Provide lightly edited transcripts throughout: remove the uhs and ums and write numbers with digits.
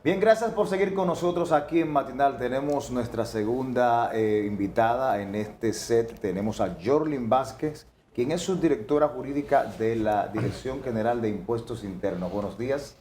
Bien, gracias por seguir con nosotros aquí en Matinal. Tenemos nuestra segunda invitada en este set. Tenemos a Yorlin Vázquez, quien es subdirectora jurídica de la Dirección General de Impuestos Internos. Buenos días.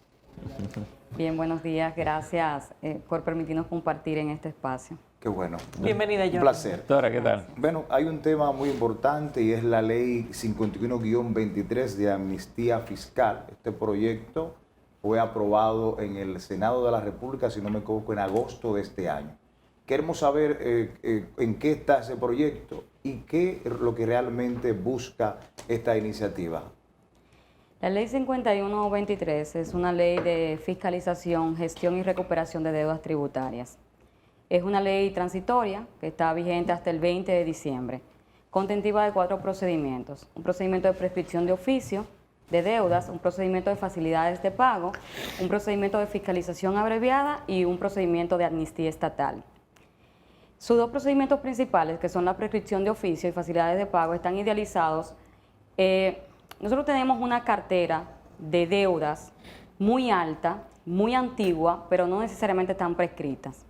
Bien, buenos días. Gracias por permitirnos compartir en este espacio. Qué bueno. Bienvenida, Yorlin. Un placer. Doctora, ¿qué tal? Bueno, hay un tema muy importante y es la ley 51-23 de amnistía fiscal. Este proyecto fue aprobado en el Senado de la República, si no me equivoco, en agosto de este año. Queremos saber en qué está ese proyecto y qué es lo que realmente busca esta iniciativa. La ley 51-23 es una ley de fiscalización, gestión y recuperación de deudas tributarias. Es una ley transitoria que está vigente hasta el 20 de diciembre, contentiva de 4 procedimientos. Un procedimiento de prescripción de oficio de deudas, un procedimiento de facilidades de pago, un procedimiento de fiscalización abreviada y un procedimiento de amnistía estatal. Sus 2 procedimientos principales, que son la prescripción de oficio y facilidades de pago, están idealizados. Nosotros tenemos una cartera de deudas muy alta, muy antigua, pero no necesariamente están prescritas,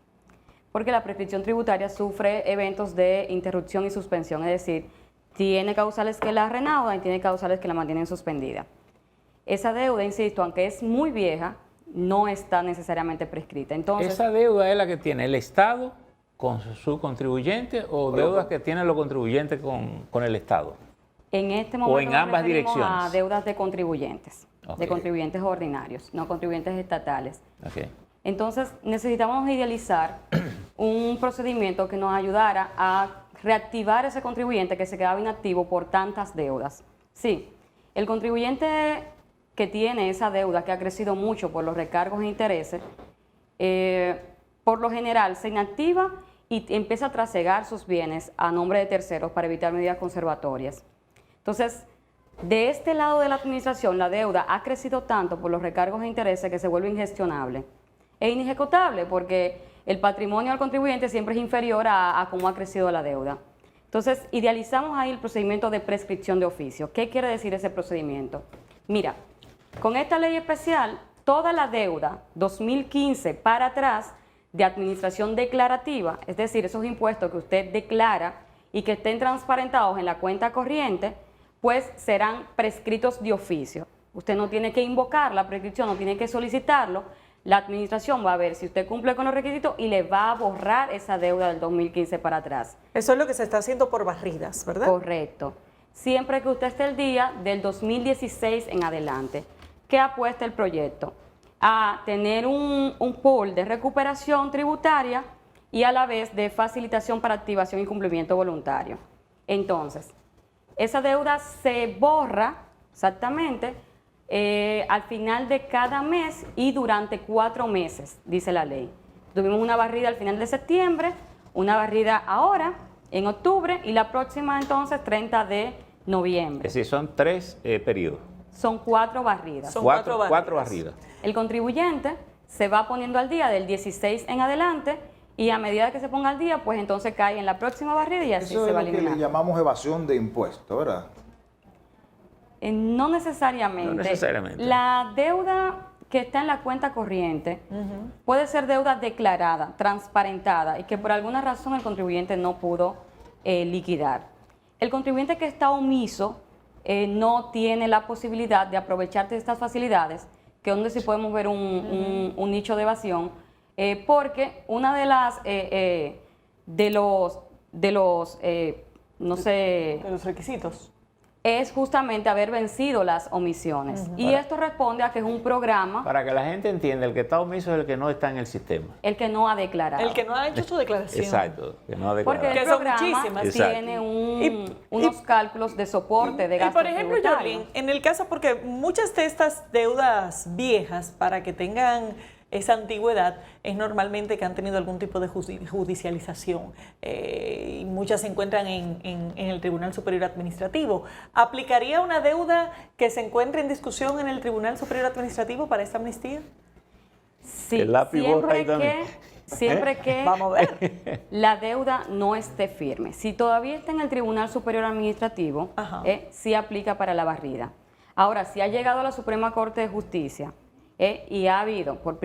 porque la prescripción tributaria sufre eventos de interrupción y suspensión, es decir, tiene causales que la renaudan y tiene causales que la mantienen suspendida. Esa deuda, insisto, aunque es muy vieja, no está necesariamente prescrita. Entonces, ¿esa deuda es la que tiene el Estado con su contribuyente o deudas que tienen los contribuyentes con el Estado? En este momento ¿O en ambas direcciones? A deudas de contribuyentes, Okay. de contribuyentes ordinarios, no contribuyentes estatales. Okay. Entonces, necesitamos idealizar un procedimiento que nos ayudara a reactivar ese contribuyente que se quedaba inactivo por tantas deudas. Sí, el contribuyente que tiene esa deuda, que ha crecido mucho por los recargos e intereses, por lo general se inactiva y empieza a trasegar sus bienes a nombre de terceros para evitar medidas conservatorias. Entonces, de este lado de la administración, la deuda ha crecido tanto por los recargos e intereses que se vuelve ingestionable e inejecutable porque el patrimonio del contribuyente siempre es inferior a cómo ha crecido la deuda. Entonces, idealizamos ahí el procedimiento de prescripción de oficio. ¿Qué quiere decir ese procedimiento? Mira, con esta ley especial, toda la deuda 2015 para atrás de administración declarativa, es decir, esos impuestos que usted declara y que estén transparentados en la cuenta corriente, pues serán prescritos de oficio. Usted no tiene que invocar la prescripción, no tiene que solicitarlo. La administración va a ver si usted cumple con los requisitos y le va a borrar esa deuda del 2015 para atrás. Eso es lo que se está haciendo por barridas, ¿verdad? Correcto. Siempre que usted esté el día del 2016 en adelante. ¿Qué apuesta el proyecto? A tener un pool de recuperación tributaria y a la vez de facilitación para activación y cumplimiento voluntario. Entonces, esa deuda se borra exactamente al final de cada mes y durante 4 meses, dice la ley. Tuvimos una barrida al final de septiembre, una barrida ahora, en octubre, y la próxima entonces 30 de noviembre. Es decir, son 3 periodos. Son 4 barridas. Son 4 4 barridas. El contribuyente se va poniendo al día del 16 en adelante y a medida que se ponga al día, pues entonces cae en la próxima barrida y así Eso se es va lo que le eliminando. llamamos evasión de impuestos, ¿verdad? No necesariamente. No necesariamente. La deuda que está en la cuenta corriente puede ser deuda declarada, transparentada y que por alguna razón el contribuyente no pudo liquidar. El contribuyente que está omiso no tiene la posibilidad de aprovechar de estas facilidades, que es donde sí podemos ver un nicho de evasión, porque una de las no sé, de los requisitos. es justamente haber vencido las omisiones. Y esto responde a que es un programa Para que la gente entienda, el que está omiso es el que no está en el sistema. el que no ha declarado. El que no ha hecho su declaración. Exacto, que no ha Porque declarado. el Que son programa muchísimas. Exacto. tiene unos cálculos de soporte de Y gastos por ejemplo, tributarios. Yorlin, en el caso, porque muchas de estas deudas viejas, para que tengan esa antigüedad, es normalmente que han tenido algún tipo de judicialización. Y muchas se encuentran en el Tribunal Superior Administrativo. ¿Aplicaría una deuda que se encuentre en discusión en el Tribunal Superior Administrativo para esta amnistía? Sí, El lápiz borra ahí también. siempre que Vamos a ver. la deuda no esté firme. Si todavía está en el Tribunal Superior Administrativo, Ajá. sí aplica para la barrida. Ahora, si ha llegado a la Suprema Corte de Justicia y ha habido por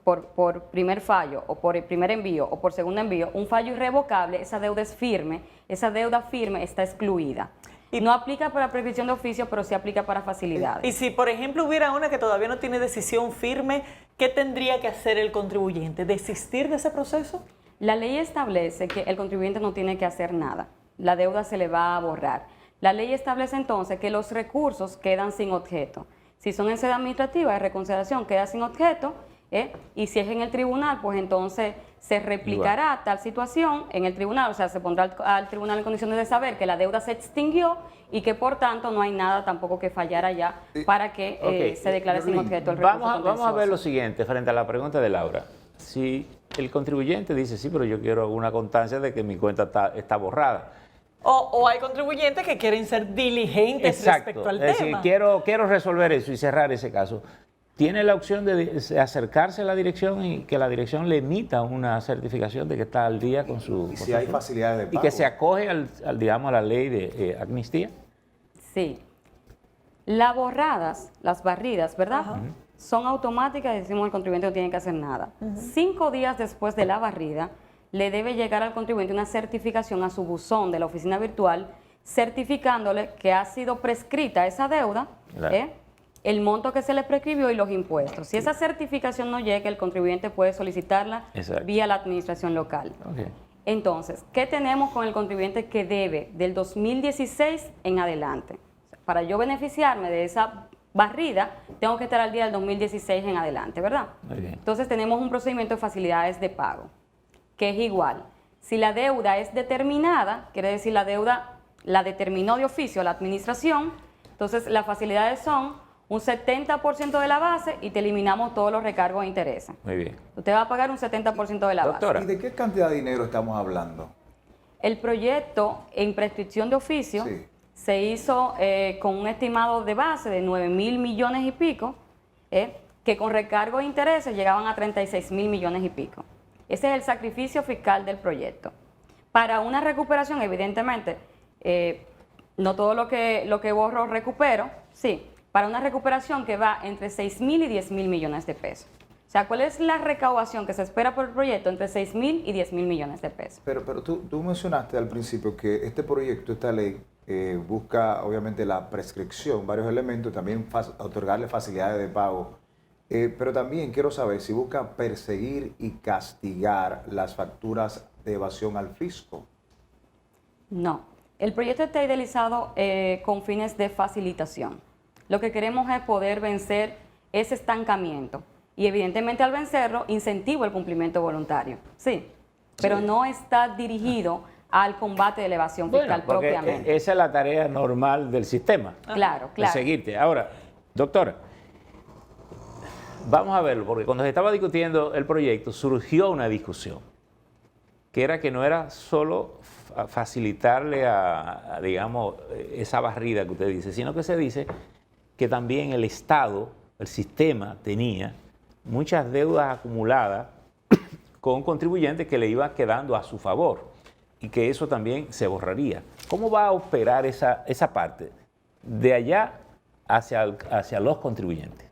por primer fallo o por el primer envío o por segundo envío, un fallo irrevocable, esa deuda es firme, esa deuda firme está excluida. Y no aplica para prescripción de oficio, pero sí aplica para facilidades. Y si, por ejemplo, hubiera una que todavía no tiene decisión firme, ¿qué tendría que hacer el contribuyente? ¿Desistir de ese proceso? La ley establece que el contribuyente no tiene que hacer nada. La deuda se le va a borrar. La ley establece entonces que los recursos quedan sin objeto. Si son en sede administrativa de reconciliación, queda sin objeto, y si es en el tribunal, pues entonces se replicará tal situación en el tribunal, o sea, se pondrá al tribunal en condiciones de saber que la deuda se extinguió y que por tanto no hay nada tampoco que fallar allá para que se declare sin objeto el recurso Vamos a ver lo contencioso. siguiente frente a la pregunta de Laura. Si el contribuyente dice, sí, pero yo quiero una constancia de que mi cuenta está borrada. O hay contribuyentes que quieren ser diligentes respecto al es tema. decir, quiero resolver eso y cerrar ese caso. Tiene la opción de acercarse a la dirección y que la dirección le emita una certificación de que está al día con su... Y si hay facilidades de pago. Y que se acoge digamos, a la ley de amnistía. Sí. Las borradas, las barridas, ¿verdad? Son automáticas y decimos el contribuyente no tiene que hacer nada. 5 días después de la barrida, le debe llegar al contribuyente una certificación a su buzón de la oficina virtual, certificándole que ha sido prescrita esa deuda, Claro. el monto que se le prescribió y los impuestos. Si esa certificación no llega, el contribuyente puede solicitarla Exacto. vía la administración local. Okay. Entonces, ¿qué tenemos con el contribuyente que debe del 2016 en adelante? Para yo beneficiarme de esa barrida, tengo que estar al día del 2016 en adelante, ¿verdad? Muy bien. Entonces, tenemos un procedimiento de facilidades de pago, que es igual. Si la deuda es determinada, quiere decir la deuda la determinó de oficio la administración, entonces las facilidades son un 70% de la base y te eliminamos todos los recargos e intereses. Muy bien. Usted va a pagar un 70% de la Doctora. base. ¿Y de qué cantidad de dinero estamos hablando? El proyecto en prescripción de oficio Sí. se hizo con un estimado de base de 9.000 millones y pico, que con recargos e intereses llegaban a 36.000 millones y pico. Ese es el sacrificio fiscal del proyecto. Para una recuperación, evidentemente, no todo lo que borro recupero, sí, para una recuperación que va entre 6.000 y 10.000 millones de pesos. O sea, ¿cuál es la recaudación que se espera por el proyecto? Entre 6.000 y 10.000 millones de pesos. Pero tú mencionaste al principio que este proyecto, esta ley, busca obviamente la prescripción, varios elementos, también otorgarle facilidades de pago. Pero también quiero saber si busca perseguir y castigar las facturas de evasión al fisco. No, el proyecto está idealizado con fines de facilitación. Lo que queremos es poder vencer ese estancamiento y evidentemente al vencerlo incentivo el cumplimiento voluntario, sí, pero no está dirigido al combate de la evasión fiscal porque propiamente. esa es la tarea normal del sistema. Claro, claro. Perseguirte. Ahora, doctora, vamos a verlo, porque cuando se estaba discutiendo el proyecto surgió una discusión, que era que no era solo facilitarle digamos, esa barrida que usted dice, sino que se dice que también el Estado, el sistema, tenía muchas deudas acumuladas con contribuyentes que le iban quedando a su favor y que eso también se borraría. ¿Cómo va a operar esa parte de allá hacia los contribuyentes?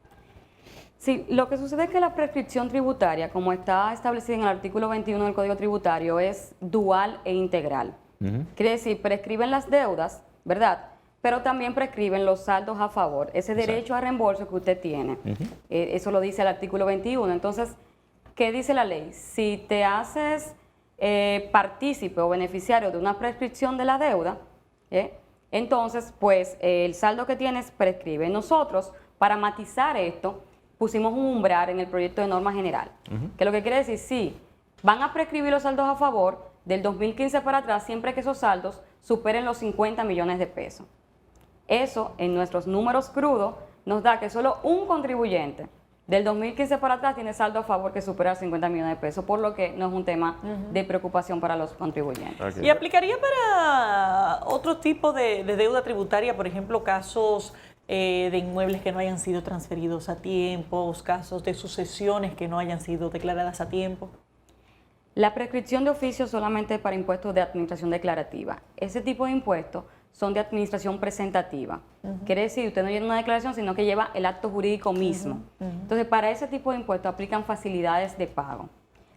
Sí, lo que sucede es que la prescripción tributaria, como está establecida en el artículo 21 del Código Tributario, es dual e integral. Quiere decir, prescriben las deudas, ¿verdad?, pero también prescriben los saldos a favor, ese derecho a reembolso que usted tiene. Eso lo dice el artículo 21. Entonces, ¿qué dice la ley? Si te haces partícipe o beneficiario de una prescripción de la deuda, entonces, pues, el saldo que tienes prescribe. Nosotros, para matizar esto, pusimos un umbral en el proyecto de norma general, que lo que quiere decir, sí, van a prescribir los saldos a favor del 2015 para atrás, siempre que esos saldos superen los 50 millones de pesos. Eso, en nuestros números crudos, nos da que solo un contribuyente del 2015 para atrás tiene saldo a favor que supera 50 millones de pesos, por lo que no es un tema de preocupación para los contribuyentes. ¿Y aplicaría para otro tipo de deuda tributaria, por ejemplo, casos de inmuebles que no hayan sido transferidos a tiempo, casos de sucesiones que no hayan sido declaradas a tiempo? La prescripción de oficio solamente para impuestos de administración declarativa. Ese tipo de impuestos son de administración presentativa. Quiere decir, usted no lleva una declaración, sino que lleva el acto jurídico mismo. Entonces, para ese tipo de impuestos aplican facilidades de pago.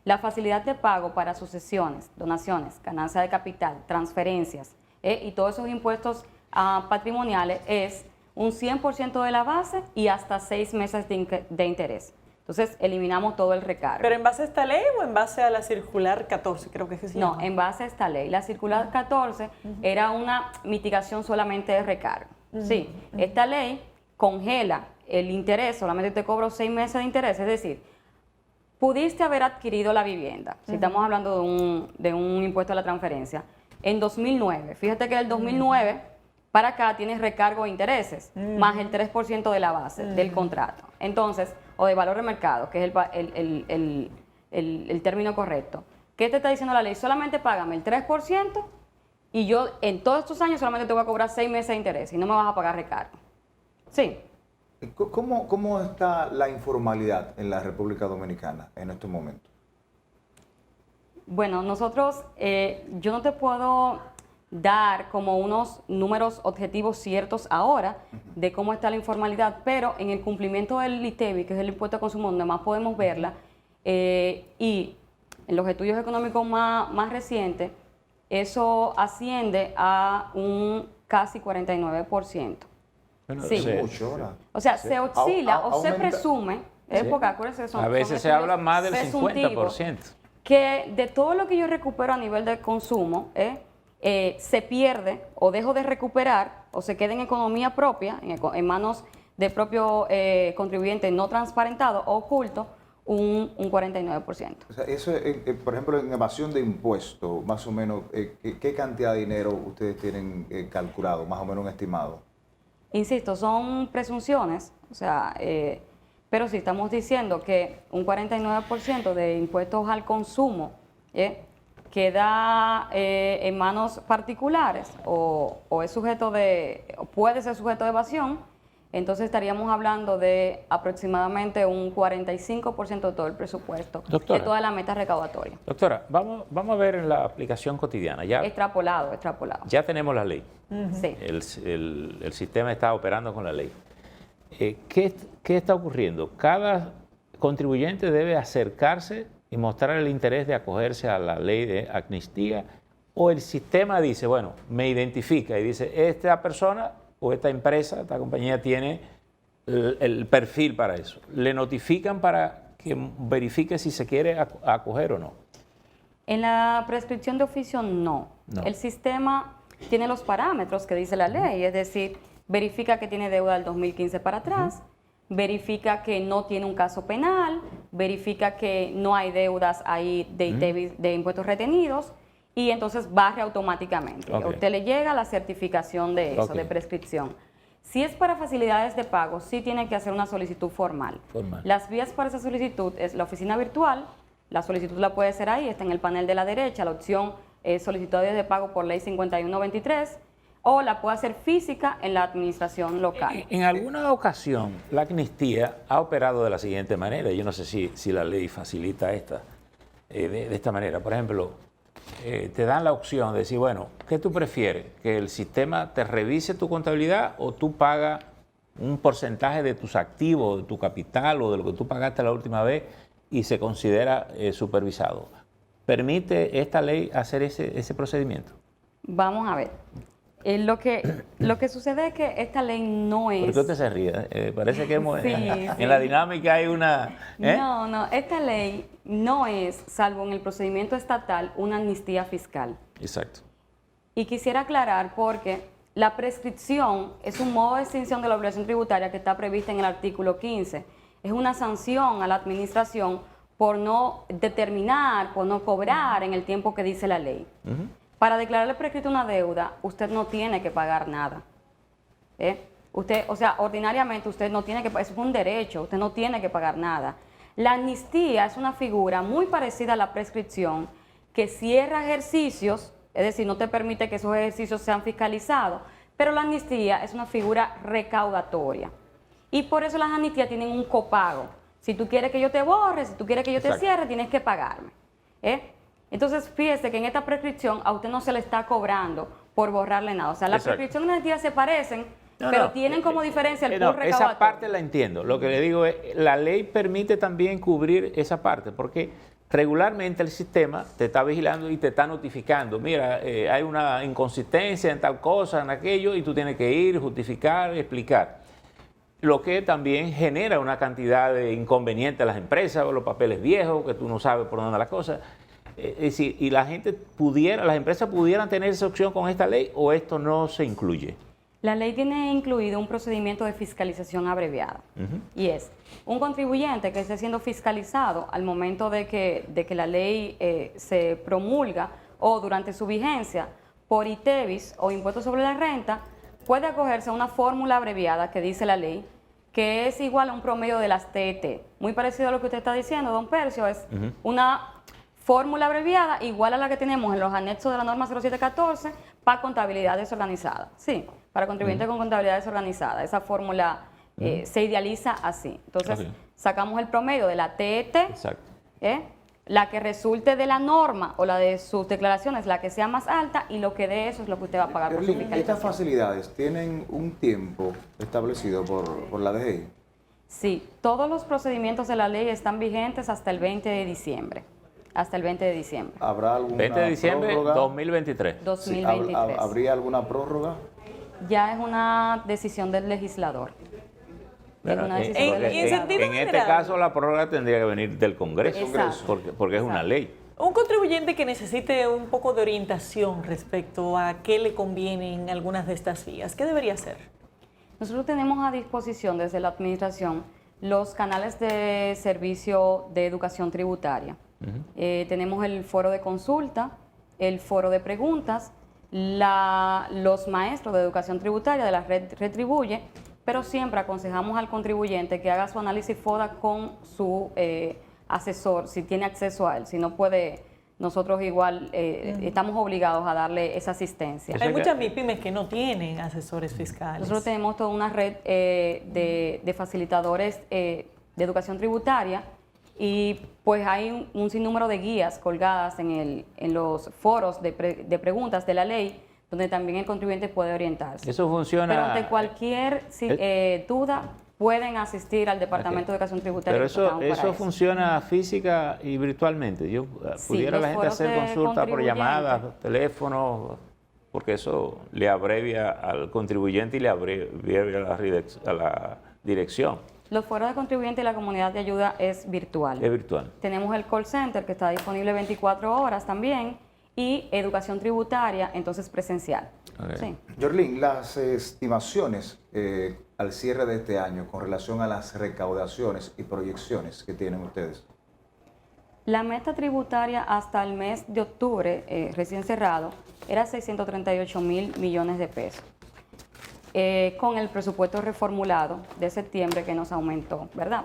La facilidad de pago para sucesiones, donaciones, ganancia de capital, transferencias y todos esos impuestos patrimoniales es un 100% de la base y hasta 6 meses de interés. Entonces, eliminamos todo el recargo. ¿Pero en base a esta ley o en base a la circular 14, creo que es que se llama? No, en base a esta ley. La circular 14 era una mitigación solamente de recargo. Sí, esta ley congela el interés, solamente te cobro 6 meses de interés, es decir, pudiste haber adquirido la vivienda, si estamos hablando de un impuesto a la transferencia, en 2009. Fíjate que del 2009 para acá tienes recargo de intereses, más el 3% de la base del contrato. Entonces, o de valor de mercado, que es el término correcto. ¿Qué te está diciendo la ley? Solamente págame el 3% y yo en todos estos años solamente te voy a cobrar 6 meses de interés y no me vas a pagar recargo. Sí. ¿Cómo está la informalidad en la República Dominicana en estos momentos? Bueno, nosotros, yo no te puedo dar como unos números objetivos ciertos ahora de cómo está la informalidad, pero en el cumplimiento del ITEVI, que es el impuesto a consumo, donde más podemos verla, y en los estudios económicos más recientes, eso asciende a un casi 49%. Bueno, Sí. Mucho, ¿verdad? O sea, se oscila o se aumenta. presume, porque acuérdense que son A veces se estudios habla más del presuntivos, 50%. que de todo lo que yo recupero a nivel de consumo, se pierde o dejo de recuperar o se queda en economía propia, en manos del propio contribuyente no transparentado o oculto, un 49%. O sea, eso, por ejemplo, en evasión de impuestos, más o menos, ¿qué cantidad de dinero ustedes tienen calculado, más o menos un estimado? Insisto, son presunciones, o sea, pero sí estamos diciendo que un 49% de impuestos al consumo queda en manos particulares o es sujeto o puede ser sujeto de evasión, entonces estaríamos hablando de aproximadamente un 45% de todo el presupuesto, Doctora. de toda la meta recaudatoria. Doctora, vamos a ver en la aplicación cotidiana. Ya Extrapolado. ya tenemos la ley. Sí. El sistema está operando con la ley. ¿Qué está ocurriendo? Cada contribuyente debe acercarse y mostrar el interés de acogerse a la ley de amnistía, o el sistema dice, bueno, me identifica y dice, esta persona o esta empresa, esta compañía tiene el perfil para eso. Le notifican para que verifique si se quiere acoger o no. En la prescripción de oficio, no. El sistema tiene los parámetros que dice la ley, es decir, verifica que tiene deuda del 2015 para atrás, verifica que no tiene un caso penal, verifica que no hay deudas ahí de ITEVI, de impuestos retenidos, y entonces barre automáticamente. A usted le llega la certificación de eso, de prescripción. Si es para facilidades de pago, sí tiene que hacer una solicitud formal. Las vías para esa solicitud es la oficina virtual, la solicitud la puede hacer ahí, está en el panel de la derecha, la opción solicitudes de pago por ley 5123, o la puede hacer física en la administración local. En alguna ocasión, la amnistía ha operado de la siguiente manera. Yo no sé si la ley facilita de esta manera. Por ejemplo, te dan la opción de decir, bueno, ¿qué tú prefieres? ¿Que el sistema te revise tu contabilidad o tú pagas un porcentaje de tus activos, de tu capital o de lo que tú pagaste la última vez y se considera supervisado? ¿Permite esta ley hacer ese procedimiento? Vamos a ver. Lo que sucede es que esta ley no es... ¿Por qué usted se ríe? Parece que Sí. en la dinámica hay una... No, esta ley no es, salvo en el procedimiento estatal, una amnistía fiscal. Exacto. Y quisiera aclarar porque la prescripción es un modo de extinción de la obligación tributaria que está prevista en el artículo 15. Es una sanción a la administración por no determinar, por no cobrar en el tiempo que dice la ley. Para declararle prescrita una deuda, usted no tiene que pagar nada. Usted, o sea, ordinariamente usted no tiene que pagar, eso es un derecho, usted no tiene que pagar nada. La amnistía es una figura muy parecida a la prescripción que cierra ejercicios, es decir, no te permite que esos ejercicios sean fiscalizados, pero la amnistía es una figura recaudatoria. Y por eso las amnistías tienen un copago. Si tú quieres que yo te borre, si tú quieres que yo te cierre, tienes que pagarme. Entonces, fíjese que en esta prescripción a usted no se le está cobrando por borrarle nada. O sea, las Exacto. prescripciones negativas se parecen, No, pero no, tienen como diferencia el no, pool recaudatorio. esa parte la entiendo. Lo que le digo es, la ley permite también cubrir esa parte, porque regularmente el sistema te está vigilando y te está notificando. Mira, hay una inconsistencia en tal cosa, en aquello, y tú tienes que ir, justificar, explicar. Lo que también genera una cantidad de inconvenientes a las empresas, los papeles viejos, que tú no sabes por dónde la cosa. Es decir, y las empresas pudieran tener esa opción con esta ley, o esto no se incluye. La ley tiene incluido un procedimiento de fiscalización abreviada, y es un contribuyente que esté siendo fiscalizado al momento de que la ley se promulga o durante su vigencia por ITEVIS o impuesto sobre la renta, puede acogerse a una fórmula abreviada que dice la ley, que es igual a un promedio de las TET. Muy parecido a lo que usted está diciendo, don Percio, es una fórmula abreviada igual a la que tenemos en los anexos de la norma 0714 para contabilidad desorganizada. Sí, para contribuyentes con contabilidad desorganizada. Esa fórmula se idealiza así. Entonces, sacamos el promedio de la TET, Exacto. la que resulte de la norma o la de sus declaraciones, la que sea más alta, y lo que de eso es lo que usted va a pagar por su Gerlin, ¿estas fiscalización. facilidades tienen un tiempo establecido por la DGI? Sí, todos los procedimientos de la ley están vigentes hasta el 20 de diciembre. Hasta el 20 de diciembre. ¿Habrá alguna 20 de diciembre prórroga? 2023. Sí, 2023. ¿Habría alguna prórroga? Ya es una decisión del legislador. Bueno, una decisión del en legislador. en este general. caso la prórroga tendría que venir del Congreso, Exacto. porque es una ley. Un contribuyente que necesite un poco de orientación respecto a qué le conviene en algunas de estas vías, ¿qué debería hacer? Nosotros tenemos a disposición desde la administración los canales de servicio de educación tributaria. Tenemos el foro de consulta, el foro de preguntas, los maestros de educación tributaria de la red Retribuye, pero siempre aconsejamos al contribuyente que haga su análisis FODA con su asesor, si tiene acceso a él. Si no puede, nosotros igual estamos obligados a darle esa asistencia. Eso Hay es que- muchas MIPYMES que no tienen asesores fiscales. Nosotros tenemos toda una red de facilitadores de educación tributaria, y pues hay un sinnúmero de guías colgadas en los foros de preguntas de la ley, donde también el contribuyente puede orientarse. Eso funciona. Pero ante cualquier duda pueden asistir al Departamento de Educación Tributaria. Pero que estamos para eso funciona física y virtualmente. Yo pudiera los la gente foros hacer de consulta por contribuyentes. llamadas, teléfono, porque eso le abrevia al contribuyente y le abrevia a la dirección. Los foros de contribuyentes y la comunidad de ayuda es virtual. Es virtual. Tenemos el call center que está disponible 24 horas también, y educación tributaria, entonces presencial. Ok. Sí. Gerlin, las estimaciones al cierre de este año con relación a las recaudaciones y proyecciones que tienen ustedes. La meta tributaria hasta el mes de octubre, recién cerrado, era 638.000 millones de pesos. Con el presupuesto reformulado de septiembre que nos aumentó, ¿verdad?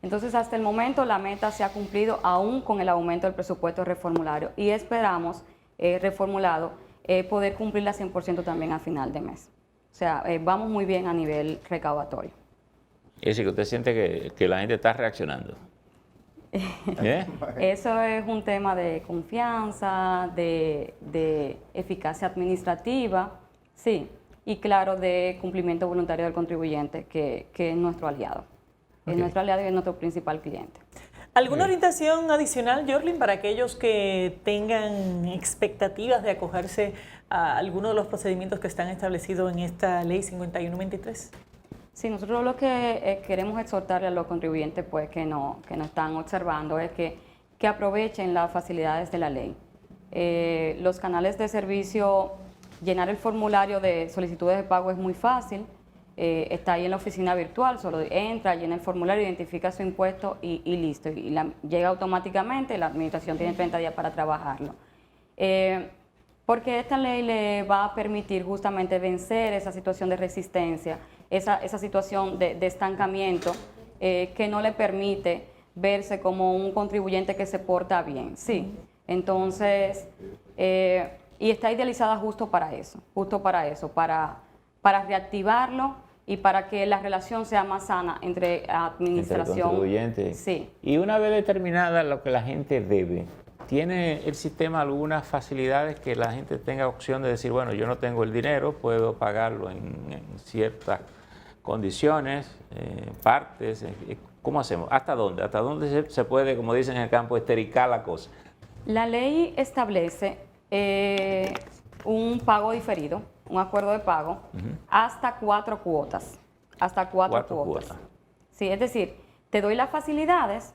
Entonces, hasta el momento la meta se ha cumplido aún con el aumento del presupuesto reformulario, y esperamos, reformulado, poder cumplirla 100% también a final de mes. O sea, vamos muy bien a nivel recaudatorio. Es decir, que usted siente que la gente está reaccionando. Eso es un tema de confianza, de eficacia administrativa, sí, y claro, de cumplimiento voluntario del contribuyente, que es nuestro aliado. Es nuestro aliado y es nuestro principal cliente. ¿Alguna orientación adicional, Jorlin, para aquellos que tengan expectativas de acogerse a alguno de los procedimientos que están establecidos en esta ley 5123? Sí, nosotros lo que queremos exhortarle a los contribuyentes pues, que nos están observando es que aprovechen las facilidades de la ley. Los canales de servicio, llenar el formulario de solicitudes de pago es muy fácil. Está ahí en la oficina virtual, solo entra, llena el formulario, identifica su impuesto y listo. Y llega automáticamente, la administración tiene 30 días para trabajarlo. Porque esta ley le va a permitir justamente vencer esa situación de resistencia, esa situación de estancamiento que no le permite verse como un contribuyente que se porta bien. Sí, entonces, y está idealizada justo para eso, para reactivarlo y para que la relación sea más sana entre administración. Entre el contribuyente. Sí. Y una vez determinada lo que la gente debe, ¿Tiene el sistema algunas facilidades que la gente tenga opción de decir, bueno, yo no tengo el dinero, puedo pagarlo en ciertas condiciones, partes? ¿Cómo hacemos? ¿Hasta dónde? ¿Hasta dónde se puede, como dicen en el campo, estericar la cosa? La ley establece un pago diferido, un acuerdo de pago, hasta 4 cuotas. Hasta 4 cuotas. Sí, es decir, te doy las facilidades,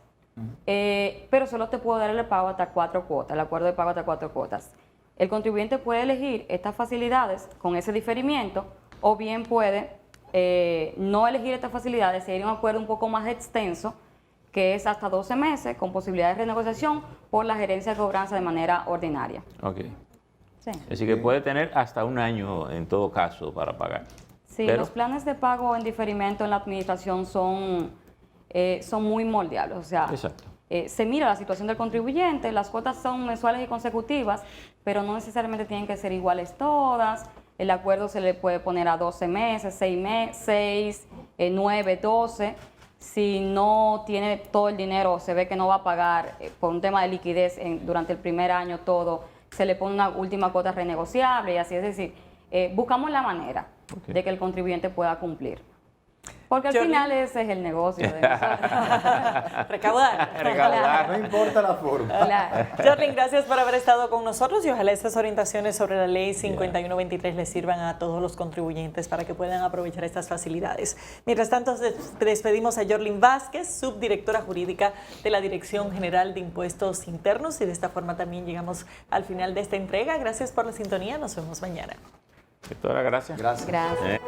pero solo te puedo dar el pago hasta 4 cuotas, el acuerdo de pago hasta 4 cuotas. El contribuyente puede elegir estas facilidades con ese diferimiento, o bien puede no elegir estas facilidades y ir a un acuerdo un poco más extenso, que es hasta 12 meses, con posibilidad de renegociación por la gerencia de cobranza de manera ordinaria. Ok. Sí. Es decir, que puede tener hasta un año en todo caso para pagar. Sí, Pero los planes de pago en diferimiento en la administración son muy moldeables. O sea, exacto. Se mira la situación del contribuyente, las cuotas son mensuales y consecutivas, pero no necesariamente tienen que ser iguales todas. El acuerdo se le puede poner a 12 meses, 6, 9, 12. Si no tiene todo el dinero, se ve que no va a pagar por un tema de liquidez durante el primer año todo, se le pone una última cuota renegociable y así. Es decir, buscamos la manera de que el contribuyente pueda cumplir. Porque al final ese es el negocio de nosotros. Recaudar. Recaudar. No importa la forma. Claro. Jorlin, gracias por haber estado con nosotros y ojalá estas orientaciones sobre la ley 5123 les sirvan a todos los contribuyentes para que puedan aprovechar estas facilidades. Mientras tanto, despedimos a Jorlin Vázquez, subdirectora jurídica de la Dirección General de Impuestos Internos, y de esta forma también llegamos al final de esta entrega. Gracias por la sintonía, nos vemos mañana. Doctora, gracias. Gracias. Gracias.